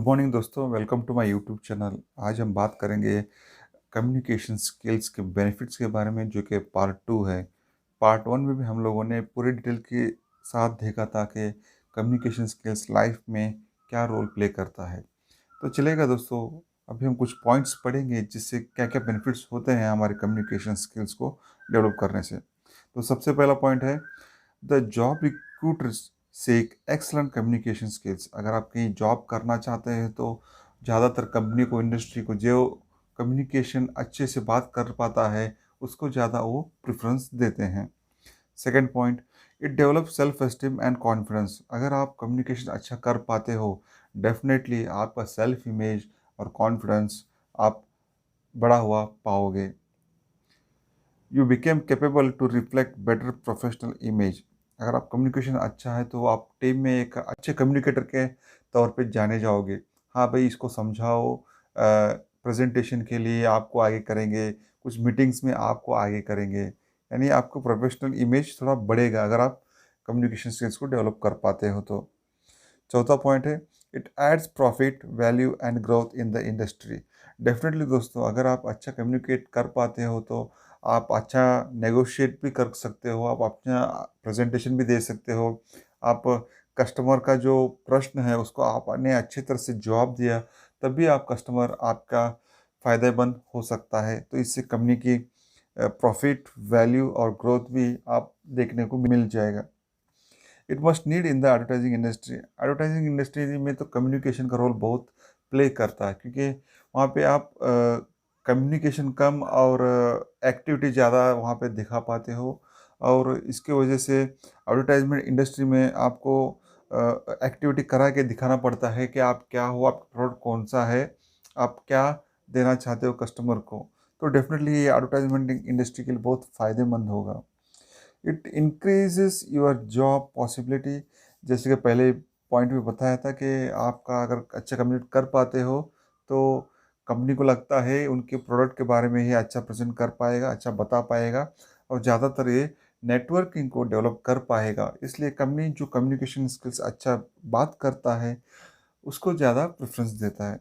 Morning दोस्तों, welcome to my YouTube channel. आज हम बात करेंगे कम्युनिकेशन स्किल्स के बेनिफिट्स के बारे में, जो कि पार्ट टू है। पार्ट वन में भी हम लोगों ने पूरे डिटेल के साथ देखा था कि कम्युनिकेशन स्किल्स लाइफ में क्या रोल प्ले करता है। तो चलेगा दोस्तों, अभी हम कुछ पॉइंट्स पढ़ेंगे जिससे क्या क्या बेनिफिट्स होते हैं हमारे कम्युनिकेशन स्किल्स को डेवलप करने से। तो सबसे पहला पॉइंट है, the job recruiters seek excellent communication skills. अगर आप कहीं जॉब करना चाहते हैं तो ज़्यादातर कंपनी को, इंडस्ट्री को, जो कम्युनिकेशन अच्छे से बात कर पाता है उसको ज़्यादा वो प्रेफरेंस देते हैं। Second point, it develop self esteem and confidence. अगर आप कम्युनिकेशन अच्छा कर पाते हो, डेफिनेटली आपका सेल्फ इमेज और कॉन्फिडेंस आप बढ़ा हुआ पाओगे। You became capable to reflect better professional image. अगर आप कम्युनिकेशन अच्छा है तो आप टीम में एक अच्छे कम्युनिकेटर के तौर पे जाने जाओगे। हाँ भाई, इसको समझाओ, प्रेजेंटेशन के लिए आपको आगे करेंगे, कुछ मीटिंग्स में आपको आगे करेंगे। यानी आपको प्रोफेशनल इमेज थोड़ा बढ़ेगा अगर आप कम्युनिकेशन स्किल्स को डेवलप कर पाते हो तो। चौथा पॉइंट है, it adds profit, value and growth in the industry. Definitely दोस्तों, अगर आप अच्छा कम्युनिकेट कर पाते हो तो आप अच्छा नेगोशिएट भी कर सकते हो, आप अपना प्रेजेंटेशन भी दे सकते हो। आप कस्टमर का जो प्रश्न है उसको आपने अच्छी तरह से जवाब दिया, तभी आप कस्टमर आपका फ़ायदेमंद हो सकता है। तो इससे कंपनी की प्रॉफिट, वैल्यू और ग्रोथ भी आप देखने को मिल जाएगा। It must need in the advertising industry. Advertising industry में तो कम्युनिकेशन का रोल बहुत प्ले करता है, क्योंकि वहाँ पे आप कम्युनिकेशन कम और एक्टिविटी ज़्यादा वहाँ पे दिखा पाते हो। और इसके वजह से एडवर्टाइजमेंट इंडस्ट्री में आपको एक्टिविटी करा के दिखाना पड़ता है कि आप क्या हो, आपका प्रोडक्ट कौन सा है, आप क्या देना चाहते हो कस्टमर को। तो डेफिनेटली ये एडवर्टाइजमेंट इंडस्ट्री के लिए बहुत फ़ायदेमंद होगा। It increases your job possibility. जैसे कि पहले पॉइंट में बताया था कि आपका अगर अच्छा कम्युनिकेट कर पाते हो तो कंपनी को लगता है उनके प्रोडक्ट के बारे में ही अच्छा प्रेजेंट कर पाएगा, अच्छा बता पाएगा, और ज़्यादातर ये नेटवर्किंग को डेवलप कर पाएगा। इसलिए कंपनी जो कम्युनिकेशन स्किल्स अच्छा बात करता है उसको ज़्यादा प्रेफरेंस देता है।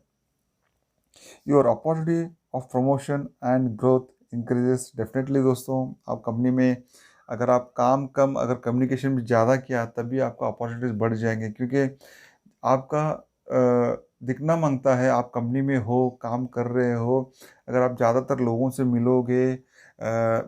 Your opportunity of promotion and growth increases. Definitely दोस्तों, आप कंपनी में अगर आप काम कम, अगर कम्युनिकेशन भी ज़्यादा किया, तभी आपका अपॉर्चुनिटीज़ बढ़ जाएंगे, क्योंकि आपका दिखना मांगता है, आप कंपनी में हो, काम कर रहे हो। अगर आप ज़्यादातर लोगों से मिलोगे,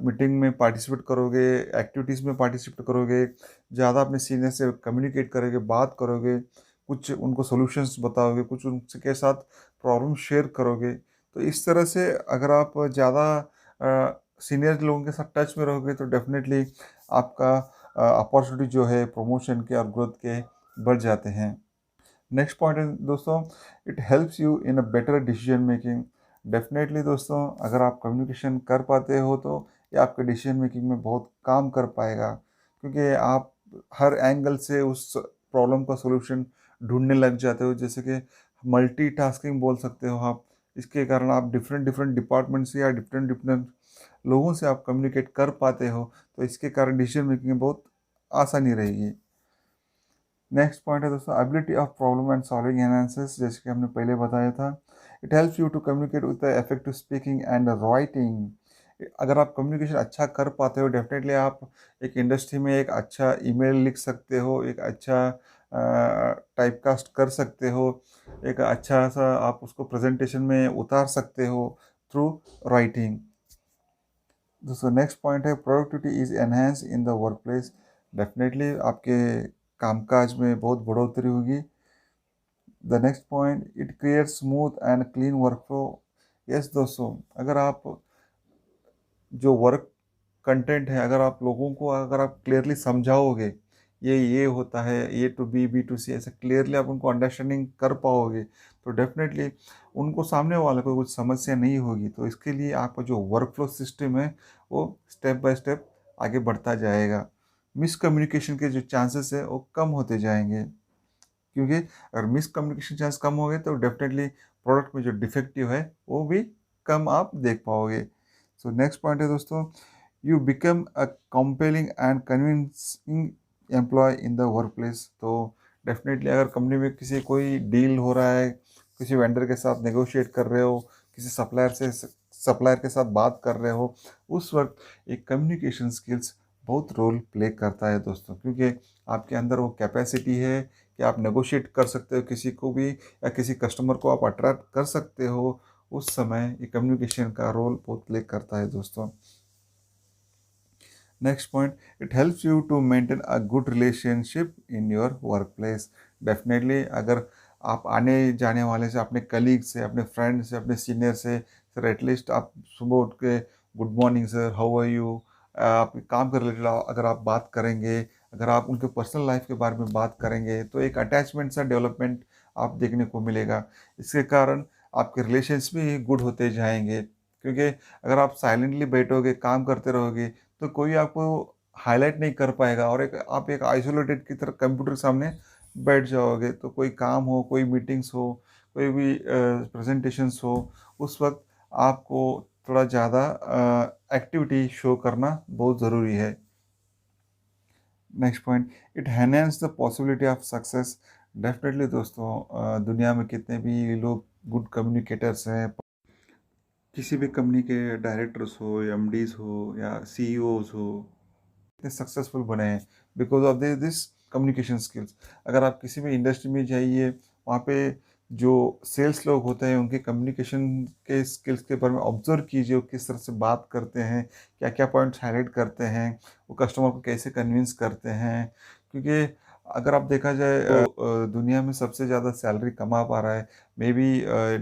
मीटिंग में पार्टिसिपेट करोगे, एक्टिविटीज़ में पार्टिसिपेट करोगे, ज़्यादा अपने सीनियर से कम्युनिकेट करोगे, बात करोगे, कुछ उनको सॉल्यूशंस बताओगे, कुछ उनके साथ प्रॉब्लम शेयर करोगे, तो इस तरह से अगर आप ज़्यादा सीनियर लोगों के साथ टच में रहोगे तो डेफिनेटली आपका अपॉर्चुनिटी जो है प्रमोशन के और ग्रोथ के बढ़ जाते हैं। नेक्स्ट पॉइंट है दोस्तों, it helps you in a better decision making. Definitely दोस्तों, अगर आप कम्युनिकेशन कर पाते हो तो ये आपके डिसीजन मेकिंग में बहुत काम कर पाएगा, क्योंकि आप हर एंगल से उस प्रॉब्लम का सॉल्यूशन ढूंढने लग जाते हो। जैसे कि मल्टीटास्किंग बोल सकते हो आप। इसके कारण आप डिफरेंट डिफरेंट डिपार्टमेंट से या डिफरेंट डिफरेंट लोगों से आप कम्युनिकेट कर पाते हो, तो इसके कारण डिसीजन मेकिंग में बहुत आसानी रहेगी। नेक्स्ट पॉइंट है दोस्तों, ability of problem and solving analysis. जैसे कि हमने पहले बताया था, it helps you to communicate with the effective speaking and writing. अगर आप कम्युनिकेशन अच्छा कर पाते हो, डेफिनेटली आप एक इंडस्ट्री में एक अच्छा ईमेल लिख सकते हो, एक अच्छा टाइपकास्ट कर सकते हो, एक अच्छा सा आप उसको प्रेजेंटेशन में उतार सकते हो थ्रू राइटिंग। दोस्तों नेक्स्ट पॉइंट है, productivity is enhance in the work place. Definitely आपके कामकाज में बहुत बढ़ोतरी होगी। The next point, it create smooth and clean work flow. Yes दोस्तों, अगर आप जो वर्क कंटेंट है, अगर आप लोगों को अगर आप क्लियरली समझाओगे, ये होता है, ए टू बी टू सी, ऐसे क्लियरली आप उनको अंडरस्टैंडिंग कर पाओगे, तो डेफिनेटली उनको, सामने वाले को कुछ समस्या नहीं होगी। तो इसके लिए आपका जो वर्क फ्लो सिस्टम है वो स्टेप बाय स्टेप आगे बढ़ता जाएगा। मिसकम्युनिकेशन के जो चांसेस है वो कम होते जाएंगे, क्योंकि अगर मिसकम्युनिकेशन चांस कम हो गए तो डेफिनेटली प्रोडक्ट में जो डिफेक्टिव है वो भी कम आप देख पाओगे। सो नेक्स्ट पॉइंट है दोस्तों, you become a compelling and convincing employee in the work place. तो डेफिनेटली अगर कंपनी में किसी कोई डील हो रहा है, किसी वेंडर के साथ नेगोशिएट कर रहे हो, किसी सप्लायर के साथ बात कर रहे हो, उस वक्त एक कम्युनिकेशन स्किल्स बहुत रोल प्ले करता है दोस्तों, क्योंकि आपके अंदर वो कैपेसिटी है कि आप नेगोशिएट कर सकते हो किसी को भी, या किसी कस्टमर को आप अट्रैक्ट कर सकते हो। उस समय ये कम्युनिकेशन का रोल बहुत प्ले करता है दोस्तों। Next point, it helps you to maintain a good relationship in your work place. Definitely अगर आप आने जाने वाले से, अपने कलीग से, अपने फ्रेंड से, अपने सीनियर से, सर एटलीस्ट आप सुबह उठ के good morning sir, how are you, आप काम के रिलेटेड अगर आप बात करेंगे, अगर आप उनके पर्सनल लाइफ के बारे में बात करेंगे, तो एक अटैचमेंट सा डेवलपमेंट आप देखने को मिलेगा। इसके कारण आपके रिलेशंस भी गुड होते जाएंगे, क्योंकि अगर आप साइलेंटली बैठोगे, काम करते रहोगे, तो कोई आपको हाईलाइट नहीं कर पाएगा, और आप एक आइसोलेटेड की तरह कंप्यूटर के सामने बैठ जाओगे। तो कोई काम हो, कोई मीटिंग्स हो, कोई भी प्रेजेंटेशंस हो, उस वक्त आपको थोड़ा ज़्यादा एक्टिविटी शो करना बहुत ज़रूरी है। Next point, it enhance the possibility of success. Definitely दोस्तों, दुनिया में कितने भी लोग गुड कम्युनिकेटर्स हैं, किसी भी कंपनी के डायरेक्टर्स हो, या एमडीज हो, या सीईओज हो, इतने सक्सेसफुल बने हैं because of this communication skills. अगर आप किसी भी इंडस्ट्री में जाइए, वहाँ पे जो सेल्स लोग होते हैं, उनके कम्युनिकेशन के स्किल्स के बारे में ऑब्जर्व कीजिए, वो किस तरह से बात करते हैं, क्या क्या पॉइंट्स हाईलाइट करते हैं, वो कस्टमर को कैसे कन्विंस करते हैं। क्योंकि अगर आप देखा जाए तो दुनिया में सबसे ज़्यादा सैलरी कमा पा रहा है, may be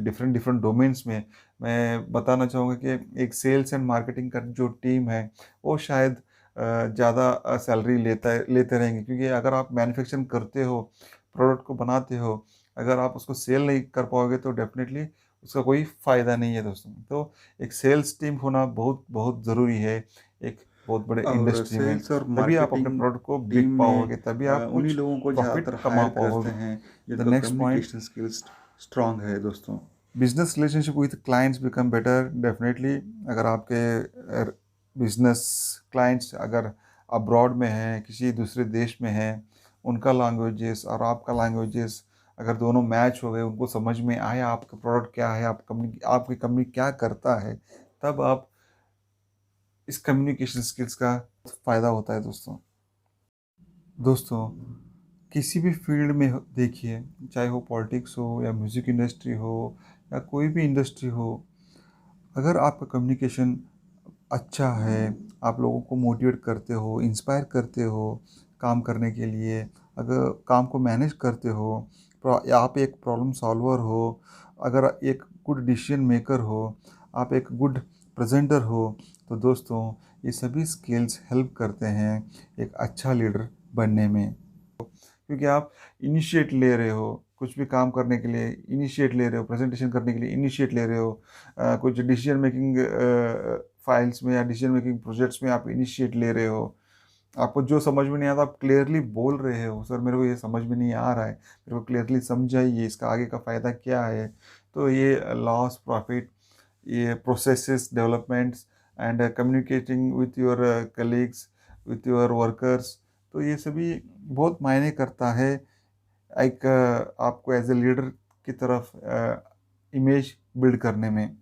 different different domains में। मैं बताना चाहूँगा कि एक सेल्स एंड मार्केटिंग का जो टीम है, वो शायद ज़्यादा सैलरी लेते रहेंगे, क्योंकि अगर आप मैन्युफैक्चरिंग करते हो, प्रोडक्ट को बनाते हो, अगर आप उसको सेल नहीं कर पाओगे तो डेफिनेटली उसका कोई फ़ायदा नहीं है दोस्तों। तो एक सेल्स टीम होना बहुत बहुत ज़रूरी है एक बहुत बड़े और इंडस्ट्री में। सेल्स और तभी आप अपने मार्केटिंग प्रोडक्ट को टीम बिक में पाओगे, तभी आप उन्हीं कुछ लोगों को प्रॉफिट ज़्यादातर कमा हायर करते पाओगे। हैं द जिनका next point, communication skills strong है दोस्तों। Business relationship with clients become better. Definitely अगर आपके बिजनेस क्लाइंट्स अगर अब्रॉड में हैं, किसी दूसरे देश में हैं, उनका लैंग्वेजेस और आपका लैंग्वेजेस अगर दोनों मैच हो गए, उनको समझ में आया आपका प्रोडक्ट क्या है, आपकी कंपनी क्या करता है, तब आप इस कम्युनिकेशन स्किल्स का फ़ायदा होता है दोस्तों। दोस्तों, किसी भी फील्ड में देखिए, चाहे वो पॉलिटिक्स हो, या म्यूज़िक इंडस्ट्री हो, या कोई भी इंडस्ट्री हो, अगर आपका कम्युनिकेशन अच्छा है, आप लोगों को मोटिवेट करते हो, इंस्पायर करते हो काम करने के लिए, अगर काम को मैनेज करते हो, या आप एक प्रॉब्लम सॉल्वर हो, अगर एक गुड डिसीजन मेकर हो, आप एक गुड प्रेजेंटर हो, तो दोस्तों ये सभी स्किल्स हेल्प करते हैं एक अच्छा लीडर बनने में। क्योंकि आप इनिशिएट ले रहे हो, कुछ भी काम करने के लिए इनिशिएट ले रहे हो, प्रेजेंटेशन करने के लिए इनिशिएट ले रहे हो, कुछ डिसीजन मेकिंग फाइल्स में या डिसीजन मेकिंग प्रोजेक्ट्स में आप इनिशिएट ले रहे हो। आपको जो समझ में नहीं आता, आप क्लियरली बोल रहे हो, सर मेरे को ये समझ में नहीं आ रहा है, मेरे को क्लियरली समझाइए, इसका आगे का फ़ायदा क्या है। तो ये लॉस प्रॉफिट, ये processes developments, and communicating with your colleagues, with your workers, तो ये सभी बहुत मायने करता है एक आपको एज ए लीडर की तरफ इमेज बिल्ड करने में।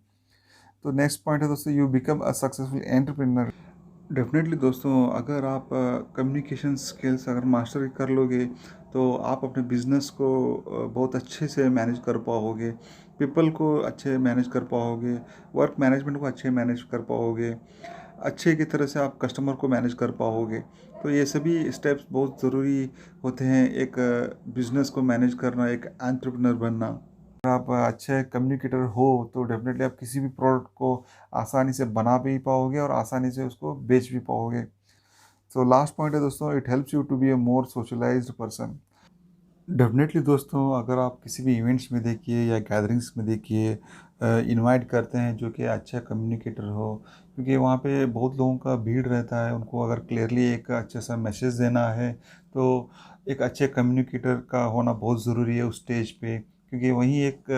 तो नेक्स्ट पॉइंट है दोस्तों, you become a successful entrepreneur. Definitely दोस्तों, अगर आप कम्युनिकेशन स्किल्स अगर मास्टर कर लोगे तो आप अपने बिजनेस को बहुत अच्छे से मैनेज कर पाओगे, पीपल को अच्छे मैनेज कर पाओगे, वर्क मैनेजमेंट को अच्छे मैनेज कर पाओगे, अच्छे की तरह से आप कस्टमर को मैनेज कर पाओगे। तो ये सभी स्टेप्स बहुत ज़रूरी होते हैं एक बिजनेस को मैनेज करना, एक एंटरप्रेन्योर बनना। अगर आप अच्छे कम्युनिकेटर हो, तो डेफिनेटली आप किसी भी प्रोडक्ट को आसानी से बना भी पाओगे और आसानी से उसको बेच भी पाओगे। तो लास्ट पॉइंट है दोस्तों, it helps you to be a more socialised person. Definitely दोस्तों, अगर आप किसी भी इवेंट्स में देखिए या गैदरिंग्स में देखिए, इनवाइट करते हैं जो कि अच्छा कम्युनिकेटर हो, क्योंकि वहाँ पे बहुत लोगों का भीड़ रहता है, उनको अगर क्लियरली एक अच्छा सा मैसेज देना है, तो एक अच्छे कम्युनिकेटर का होना बहुत ज़रूरी है उस स्टेज पे, क्योंकि वहीं एक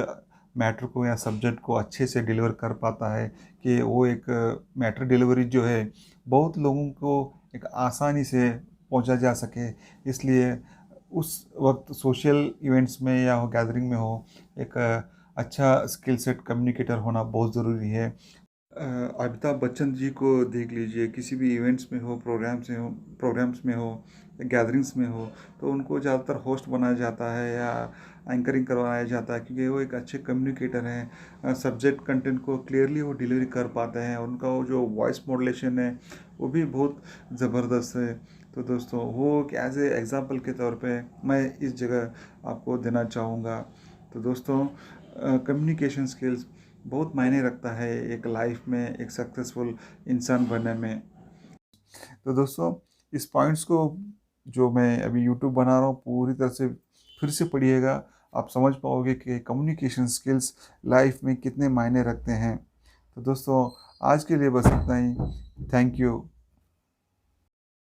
मैटर को या सब्जेक्ट को अच्छे से डिलीवर कर पाता है, कि वो एक मैटर डिलीवरी जो है बहुत लोगों को एक आसानी से पहुंचा जा सके। इसलिए उस वक्त सोशल इवेंट्स में या हो गैदरिंग में हो, एक अच्छा स्किल सेट कम्युनिकेटर होना बहुत ज़रूरी है। अमिताभ बच्चन जी को देख लीजिए, किसी भी इवेंट्स में हो, प्रोग्राम्स में हो, गैदरिंग्स में हो, तो उनको ज़्यादातर होस्ट बनाया जाता है या एंकरिंग करवाया जाता है, क्योंकि वो एक अच्छे कम्युनिकेटर हैं। सब्जेक्ट कंटेंट को क्लियरली वो डिलीवरी कर पाते हैं। उनका वो जो वॉइस मॉड्यूलेशन है वो भी बहुत ज़बरदस्त है। तो दोस्तों, वो एक एज ए एग्ज़ाम्पल के तौर पे मैं इस जगह आपको देना चाहूँगा। तो दोस्तों, कम्युनिकेशन स्किल्स बहुत मायने रखता है एक लाइफ में एक सक्सेसफुल इंसान बनने में। तो दोस्तों, इस पॉइंट्स को जो मैं अभी यूट्यूब बना रहा हूँ पूरी तरह से फिर से पढ़िएगा। आप समझ पाओगे कि कम्युनिकेशन स्किल्स लाइफ में कितने मायने रखते हैं। तो दोस्तों, आज के लिए बस इतना ही। Thank you.